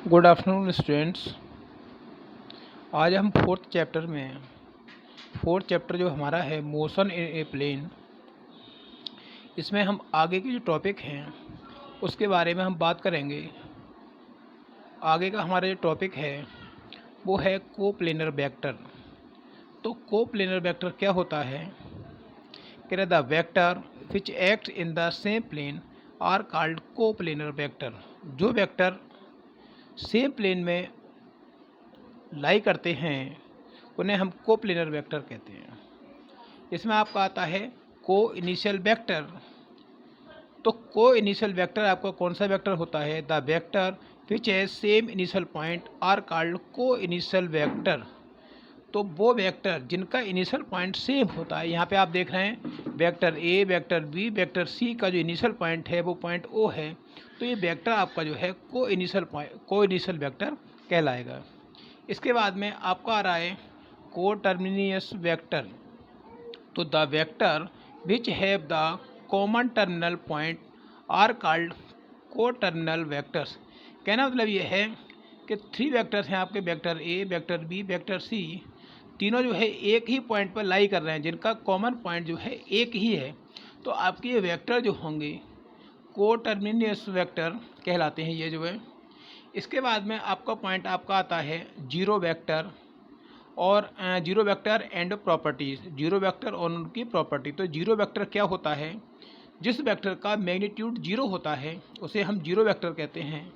Good afternoon students. आज हम fourth chapter में हैं। फोर्थ चैप्टर जो हमारा है मोशन इन ए प्लेन, इसमें हम आगे के जो टॉपिक हैं उसके बारे में हम बात करेंगे। आगे का हमारा जो टॉपिक है वो है कोप्लेनर वेक्टर। तो कोप्लेनर वेक्टर क्या होता है? कह रहे the vector which act in the same plane are called coplanar vector. जो वेक्टर सेम प्लेन में लाई करते हैं उन्हें हम कोप्लेनर वेक्टर कहते हैं। इसमें आपका आता है को इनिशियल वेक्टर। तो को इनिशियल वेक्टर आपका कौन सा वेक्टर होता है? The vector which has same initial point are called co initial vector. तो वो वेक्टर जिनका इनिशियल पॉइंट सेम होता है, यहाँ पे आप देख रहे हैं vector A, vector B, vector C का जो इनिशियल पॉइंट है वो पॉइंट ओ है। तो ये वेक्टर आपका जो है को इनिशियल वेक्टर कहलाएगा। इसके बाद में आपका आ रहा है को टर्मिनियस वेक्टर। तो the vector which have the common terminal point are called co terminal vectors. कहना मतलब ये है कि थ्री वेक्टर्स हैं आपके, vector A, vector B, vector C, तीनों जो है एक ही पॉइंट पर लाई कर रहे हैं, जिनका कॉमन पॉइंट जो है एक ही है। तो आपके ये वेक्टर जो होंगे को टर्मिनियस वेक्टर कहलाते हैं ये जो है। इसके बाद में आपका पॉइंट आपका आता है जीरो वेक्टर और zero vector and properties. Zero vector और उनकी प्रॉपर्टी। तो जीरो वेक्टर क्या होता है? जिस वेक्टर का मैग्नीट्यूड जीरो होता है उसे हम जीरो वेक्टर कहते हैं।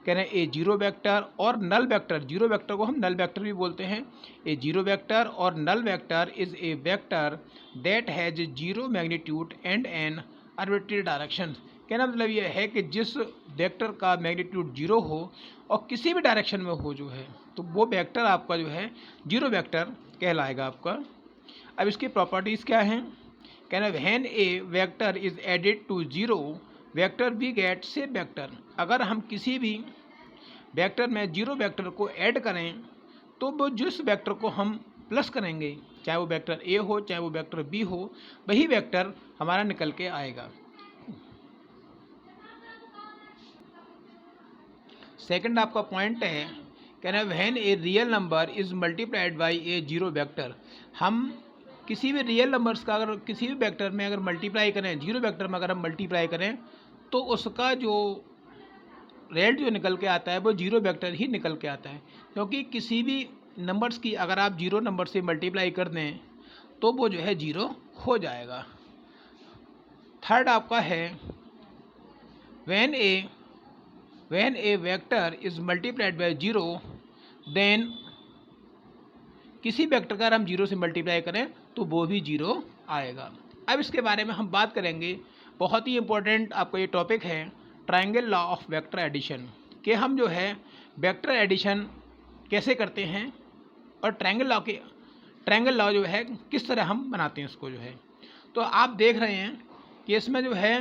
कह रहे हैं ए जीरो वेक्टर और नल वेक्टर। जीरो वेक्टर को हम नल वेक्टर भी बोलते हैं। ए जीरो वेक्टर और null vector is a vector that has zero magnitude and an arbitrary direction. कहना मतलब यह है कि जिस वेक्टर का मैग्नीट्यूड जीरो हो और किसी भी डायरेक्शन में हो जो है, तो वो वेक्टर आपका जो है जीरो वेक्टर कहलाएगा आपका। अब इसकी प्रॉपर्टीज़ क्या हैं? कहना when a vector is added to zero vector we get same vector. अगर हम किसी भी वेक्टर में जीरो वेक्टर को ऐड करें तो वो जिस वेक्टर को हम प्लस करेंगे, चाहे वो वेक्टर ए हो चाहे वो वेक्टर बी हो, वही वेक्टर हमारा निकल के आएगा। सेकंड आपका पॉइंट है, कहना when a real number is multiplied by A zero vector. हम किसी भी रियल नंबर्स का अगर किसी भी वेक्टर में अगर मल्टीप्लाई करें, जीरो वेक्टर में अगर हम मल्टीप्लाई करें, तो उसका जो रेट जो निकल के आता है वो जीरो वेक्टर ही निकल के आता है। क्योंकि किसी भी नंबर्स की अगर आप जीरो नंबर से मल्टीप्लाई कर दें तो वो जो है जीरो हो जाएगा। थर्ड आपका है when a vector is multiplied by zero then, किसी वेक्टर का अगर हम जीरो से मल्टीप्लाई करें तो वो भी जीरो आएगा। अब इसके बारे में हम बात करेंगे। बहुत ही इंपॉर्टेंट आपका ये टॉपिक है triangle law of vector addition, कि हम जो है वेक्टर एडिशन कैसे करते हैं और ट्रायंगल लॉ जो है किस तरह हम बनाते हैं उसको जो है। तो आप देख रहे हैं कि इसमें जो है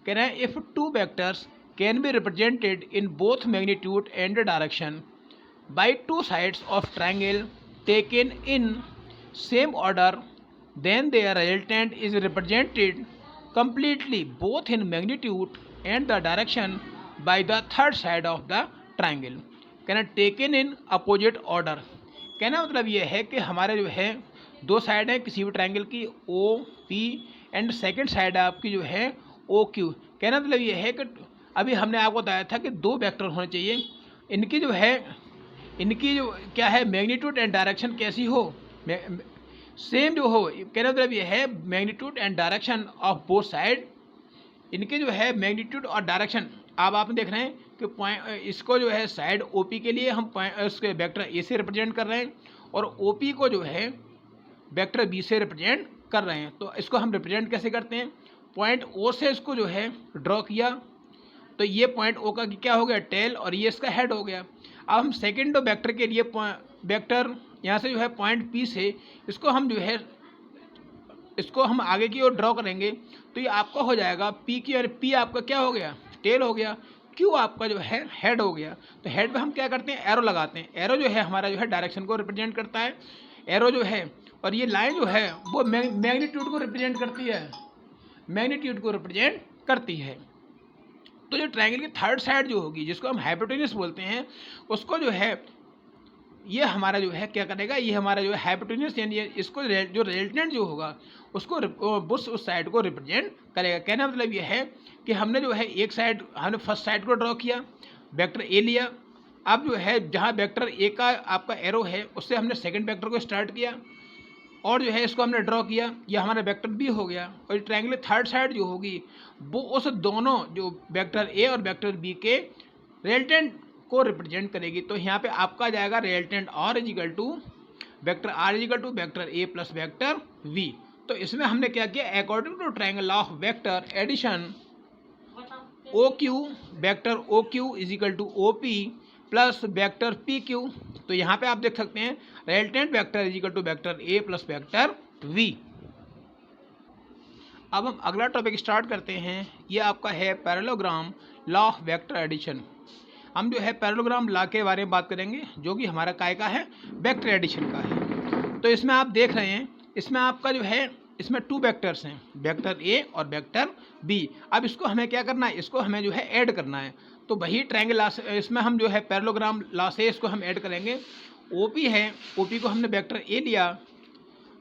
कह रहे हैं if two vectors can be represented in both magnitude and direction by two sides of triangle taken in same order, then their resultant is represented completely both in magnitude and the direction by the third side of the triangle। कहना taken in opposite order। कहना मतलब ये है कि हमारे जो है दो साइड है किसी भी ट्रायंगल की, O P and second side आपकी जो है ओ क्यू। कहना मतलब ये है कि अभी हमने आपको बताया था कि दो वेक्टर होने चाहिए, इनकी जो है इनकी जो क्या है मैग्नीट्यूड एंड डायरेक्शन कैसी हो, सेम जो हो। कहना मतलब ये है magnitude and direction of both side, इनके जो है मैग्नीट्यूड और डायरेक्शन। अब आप देख रहे हैं कि पॉइंट इसको जो है साइड ओपी के लिए हम उसके वेक्टर ए से रिप्रेजेंट कर रहे हैं और ओपी को जो है वेक्टर बी से रिप्रेजेंट कर रहे हैं। तो इसको हम रिप्रेजेंट कैसे करते हैं? पॉइंट ओ से इसको जो है ड्रॉ किया, तो ये पॉइंट ओ का क्या हो गया टेल और ये इसका हेड हो गया। अब हम सेकेंड वेक्टर के लिए वेक्टर यहाँ से जो है पॉइंट पी से इसको हम जो है इसको हम आगे की ओर ड्रॉ करेंगे, तो ये आपका हो जाएगा पी की, और पी आपका क्या हो गया टेल हो गया, क्यू आपका जो है हेड हो गया। तो हेड पे हम क्या करते हैं एरो लगाते हैं। एरो जो है हमारा जो है डायरेक्शन को रिप्रेजेंट करता है, एरो जो है, और ये लाइन जो है वो मैग्नीट्यूड को रिप्रेजेंट करती है, मैग्नीट्यूड को रिप्रेजेंट करती है। तो जो ट्रायंगल की थर्ड साइड जो होगी, जिसको हम हाइपोटेन्यूस बोलते हैं, उसको जो है ये हमारा जो है क्या करेगा, ये हमारा जो है हाइपोटेन्यूस, यानी इसको जो रिजल्टेंट जो होगा उसको उस साइड को रिप्रेजेंट करेगा। कहने का मतलब ये है कि हमने जो है एक साइड, हमने फर्स्ट साइड को ड्रॉ किया, वेक्टर ए लिया। अब जो है जहाँ वेक्टर ए का आपका एरो है, उससे हमने सेकंड वेक्टर को स्टार्ट किया और जो है इसको हमने ड्रॉ किया, ये हमारा वेक्टर बी हो गया। और ट्रायंगल थर्ड साइड जो होगी वो उस दोनों जो वेक्टर ए और वेक्टर बी के रिजल्टेंट को रिप्रेजेंट करेगी। तो यहाँ पे आपका जाएगा resultant R is equal to vector R is equal to vector A plus vector V. तो इसमें हमने क्या किया, according to triangle of vector addition O Q, vector O Q is equal to O P plus vector P Q. तो यहाँ पे आप देख सकते हैं resultant vector is equal to vector A plus vector V. अब हम अगला टॉपिक स्टार्ट करते हैं। ये आपका है parallelogram law of vector addition. हम जो है पैरेललोग्राम लॉ के बारे में बात करेंगे, जो कि हमारा काय का है, वेक्टर एडिशन का है। तो इसमें आप देख रहे हैं, इसमें आपका जो है इसमें टू वेक्टर्स हैं, वेक्टर ए और वेक्टर बी। अब इसको हमें क्या करना है, इसको हमें जो है ऐड करना है। तो वही ट्रायंगल लॉ से इसमें हम जो है पैरेललोग्राम लॉ से इसको हम ऐड करेंगे। ओपी है, ओपी को हमने वेक्टर ए लिया।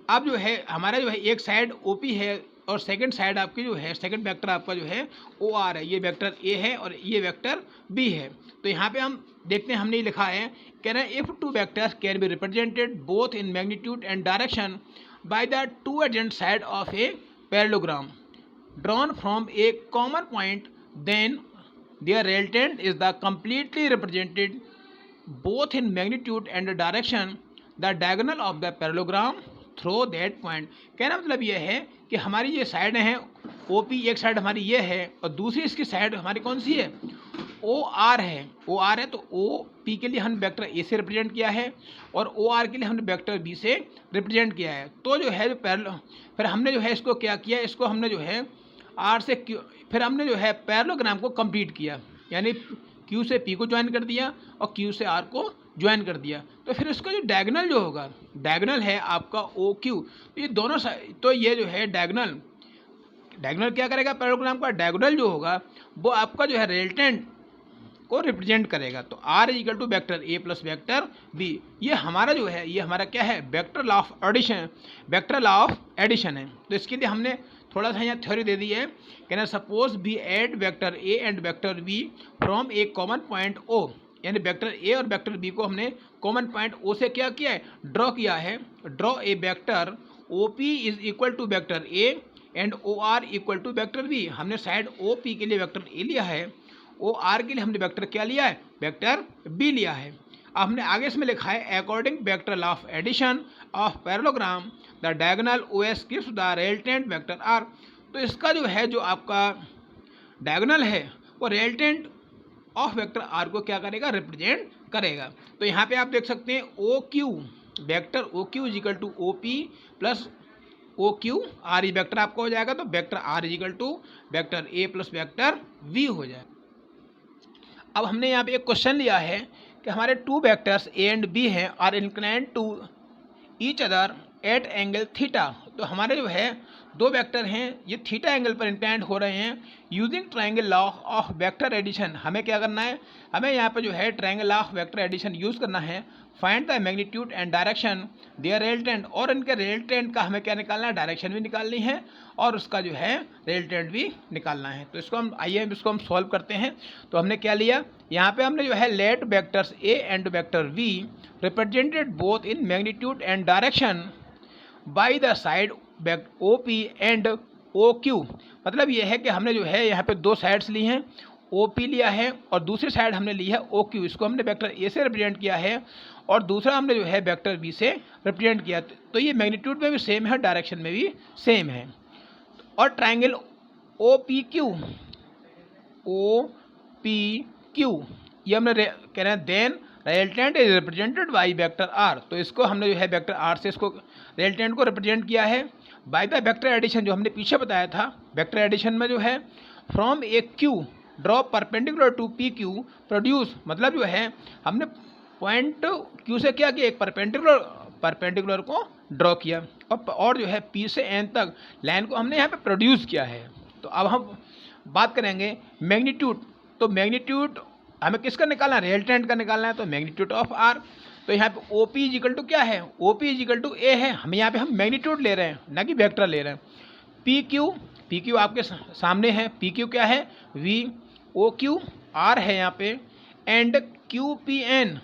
अब जो है हमारा जो है एक साइड ओपी है और सेकंड साइड आपकी जो है, सेकंड वेक्टर आपका जो है ओ आर है। ये वेक्टर ए है और ये वेक्टर बी है। तो यहाँ पे हम देखते हैं, हमने लिखा है, कह रहे हैं if two vectors can be represented both in magnitude and direction by the two adjacent side of a parallelogram drawn from a common point, then their resultant is the completely represented both in magnitude and direction the diagonal of the parallelogram through that point। कहना मतलब ये है कि हमारी ये side है OP, एक side हमारी ये है और दूसरी इसकी साइड हमारी कौन सी है, OR है। OR है तो OP के लिए हमने वेक्टर A से रिप्रेजेंट किया है और OR के लिए हमने वेक्टर B से रिप्रेजेंट किया है। तो जो है फिर हमने जो है इसको क्या किया, इसको हमने जो है आर से क्यू, फिर हमने जो है पैरेललोग्राम को कंप्लीट किया, यानी क्यू से पी को ज्वाइन कर दिया और क्यू से आर को ज्वाइन कर दिया। तो फिर इसका जो डायगोनल जो होगा, डायगोनल है आपका ओ क्यू। तो ये दोनों तो ये जो है डायगोनल क्या करेगा, पैरेललोग्राम का डायगोनल जो होगा वो आपका जो है रिजल्टेंट को रिप्रेजेंट करेगा। तो R is equal to vector A plus vector B. ये हमारा जो है, ये हमारा क्या है, vector law of addition, vector law of addition है। तो इसके लिए हमने थोड़ा सा यहाँ थ्योरी दे दी है, कहना suppose be add vector A and vector B from a common point O, यानी वेक्टर ए और वेक्टर बी को हमने कॉमन पॉइंट ओ से क्या किया है, ड्रॉ किया है। Draw a vector O P is equal to vector A and O R equal to vector B. हमने साइड ओ पी के लिए वेक्टर ए लिया है, ओ आर के लिए हमने वेक्टर क्या लिया है, वेक्टर बी लिया है। अब हमने आगे इसमें लिखा है according vector law of addition of parallelogram the diagonal O S gives the resultant vector R. तो इसका जो है, जो आपका डायगोनल है वो रिजल्टेंट ऑफ वेक्टर आर को क्या करेगा, रिप्रेजेंट करेगा। तो यहाँ पे आप देख सकते हैं O Q, vector O Q is equal to O P plus O Q R, vector आपका हो जाएगा। तो vector R is equal to vector A plus vector V हो जाएगा। अब हमने यहाँ पे एक क्वेश्चन लिया है कि हमारे two vectors A and B हैं are inclined to each other at angle theta. तो हमारे जो है दो वेक्टर हैं, ये थीटा एंगल पर इंक्लाइंड हो रहे हैं। Using triangle law of vector addition, हमें क्या करना है, हमें यहाँ पे जो है triangle law of vector addition use करना है। Find the magnitude and direction their resultant, और इनके रिजल्टेंट का हमें क्या निकालना है, डायरेक्शन भी निकालनी है और उसका जो है रिजल्टेंट भी निकालना है। तो इसको हम आइए इसको हम सॉल्व करते हैं। तो हमने क्या लिया, यहाँ पे हमने जो है let vectors A and vector V represented both in magnitude and direction by the side O P and O Q. मतलब ये है कि हमने जो है यहाँ पे दो साइड्स ली हैं, ओ पी लिया है और दूसरी साइड हमने ली है ओ क्यू। इसको हमने वेक्टर ए से रिप्रेजेंट किया है और दूसरा हमने जो है वेक्टर बी से रिप्रेजेंट किया। तो ये मैग्नीट्यूड में भी सेम है, डायरेक्शन में भी सेम है। और ट्राइंगल ओ पी क्यू ये हमने कह रहे हैं then resultant is represented by vector R. तो इसको हमने जो है वेक्टर आर से इसको रिजल्टेंट को रिप्रेजेंट किया है बाय द वेक्टर एडिशन, जो हमने पीछे बताया था। वेक्टर एडिशन में जो है from A Q draw perpendicular to P Q produce, मतलब जो है हमने पॉइंट क्यू से क्या किया, एक परपेंडिकुलर को ड्रॉ किया और जो है पी से एन तक लाइन को हमने यहाँ पे प्रोड्यूस किया है। तो अब हम बात करेंगे मैग्नीट्यूड तो मैग्नीट्यूड हमें किसका निकालना है, रिजल्टेंट का निकालना है, तो मैग्नीट्यूड ऑफ आर। तो यहाँ पे ओ पी इजिकल टू क्या है, ओ पी इजिकल टू ए है, हम यहाँ पे हम मैग्नीट्यूड ले रहे हैं ना कि वेक्टर ले रहे हैं। पी क्यू आपके सामने है, पी क्यू क्या है वी, ओ क्यू आर है यहाँ पे, एंड क्यू पी एन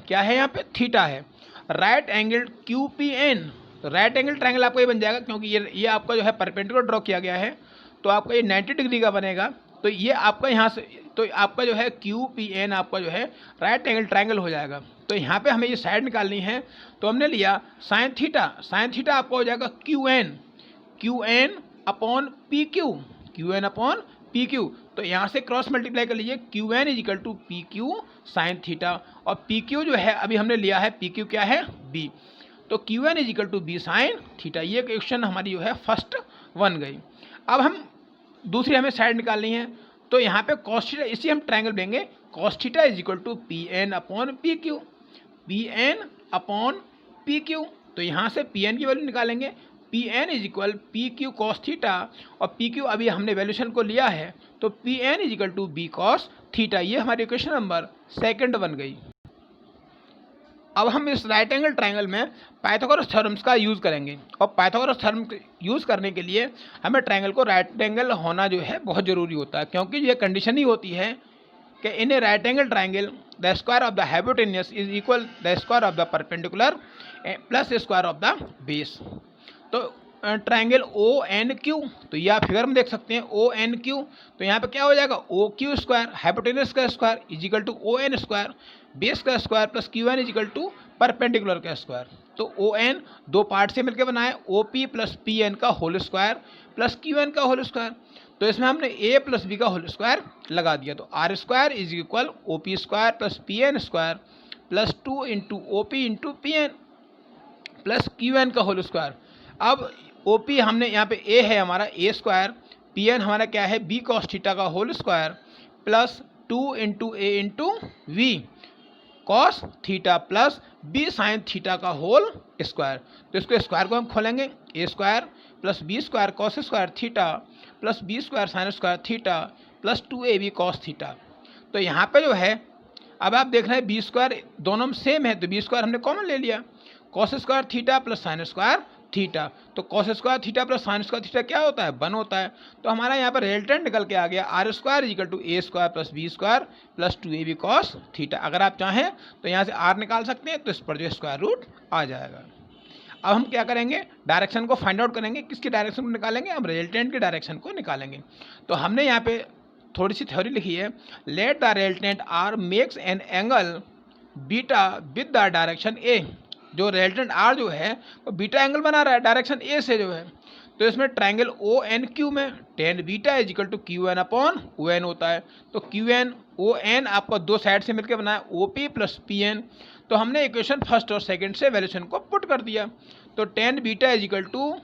क्या है यहाँ पे थीटा है। Right angle Q P N, right angle triangle आपको ये बन जाएगा, क्योंकि ये आपका जो है परपेंडिकुलर ड्रॉ किया गया है, तो आपका ये 90 डिग्री का बनेगा। तो ये आपका यहाँ से, तो आपका जो है क्यू पी एन आपका जो है राइट एंगल ट्रायंगल हो जाएगा। तो यहाँ पे हमें ये साइड निकालनी है, तो हमने लिया साइन थीटा आपका हो जाएगा Q N upon P Q. तो यहाँ से क्रॉस मल्टीप्लाई कर लीजिए, Q N equal to P Q sine theta, और पी क्यू जो है अभी हमने लिया है, पी क्यू क्या है बी, तो Q N equal to B sine theta. ये क्वेश्चन हमारी जो है फर्स्ट बन गई। अब हम दूसरी हमें साइड निकालनी है, तो यहाँ पे कॉस थीटा, इसी हम ट्रायंगल लेंगे, cos theta equal to P N upon P Q. तो यहाँ से पी एन की वैल्यू निकालेंगे, P N is equal P Q cos theta, और पी क्यू अभी हमने वैल्यूशन को लिया है, तो P N is equal to B cos theta. ये हमारी इक्वेशन नंबर सेकंड बन गई। अब हम इस राइट एंगल ट्रायंगल में पाइथागोरस थ्योरम्स का यूज़ करेंगे, और पाइथागोरस थ्योरम यूज़ करने के लिए हमें ट्रायंगल को राइट एंगल होना जो है बहुत ज़रूरी होता है, क्योंकि ये कंडीशन ही होती है कि in a right angle triangle the square of the hypotenuse is equal the square of the perpendicular plus square of the base. तो ट्रायंगल ओ एन क्यू, तो ये आप फिगर में देख सकते हैं ओ एन क्यू, तो यहाँ पे क्या हो जाएगा ओ क्यू स्क्वायर हाइपोटेन्यूस का square equal to O N square base का square plus Q N equal to perpendicular का स्क्वायर। तो ओ एन दो पार्ट से मिलकर बना है, O P plus P N का whole square plus Q N का होल स्क्वायर। तो इसमें हमने ए प्लस बी का होल स्क्वायर लगा दिया, तो R square is equal O P square plus P N square plus 2 into O P into P N plus Q N का whole square. अब ओ पी हमने यहाँ पे ए है हमारा ए स्क्वायर, पी एन हमारा क्या है बी कॉस थीटा का whole square plus 2 into A into V cos theta plus B sine theta का होल स्क्वायर। तो इसको स्क्वायर को हम खोलेंगे, A square plus B square cos square theta plus B square sine square theta plus 2ab cos theta. तो यहाँ पे जो है अब आप देख रहे हैं बी स्क्वायर दोनों में सेम है, तो बी स्क्वायर हमने कॉमन ले लिया, cos square theta plus sine square theta. तो cos square theta plus sine square theta क्या होता है 1 होता है। तो हमारा यहाँ पर रिजल्टेंट निकल के आ गया R square equal to A square plus B square plus 2ab cos theta. अगर आप चाहें तो यहाँ से आर निकाल सकते हैं, तो इस पर जो स्क्वायर रूट आ जाएगा। अब हम क्या करेंगे, डायरेक्शन को फाइंड आउट करेंगे, किसकी डायरेक्शन को निकालेंगे, हम रिजल्टेंट की डायरेक्शन को निकालेंगे। तो हमने यहाँ पे थोड़ी सी थ्योरी लिखी है, let the resultant R makes an angle beta with the direction A. जो रिजल्टेंट आर जो है वो बीटा एंगल बना रहा है डायरेक्शन ए से जो है। तो इसमें ट्रायंगल ओ एन क्यू में tan beta equal to Q N upon O N होता है। तो क्यू एन ओ एन आपका दो साइड से मिलकर बना है O P plus P N. तो हमने इक्वेशन फर्स्ट और सेकंड से वैल्यूशन को पुट कर दिया। तो tan beta equal to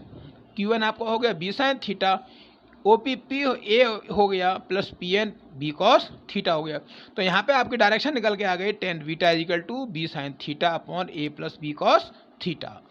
Q N आपका हो गया B sine theta, O P P A हो गया plus P N B cos theta हो गया। तो यहाँ पे आपकी डायरेक्शन निकल के आ गई tan beta equal to B sine theta upon A plus B cos theta.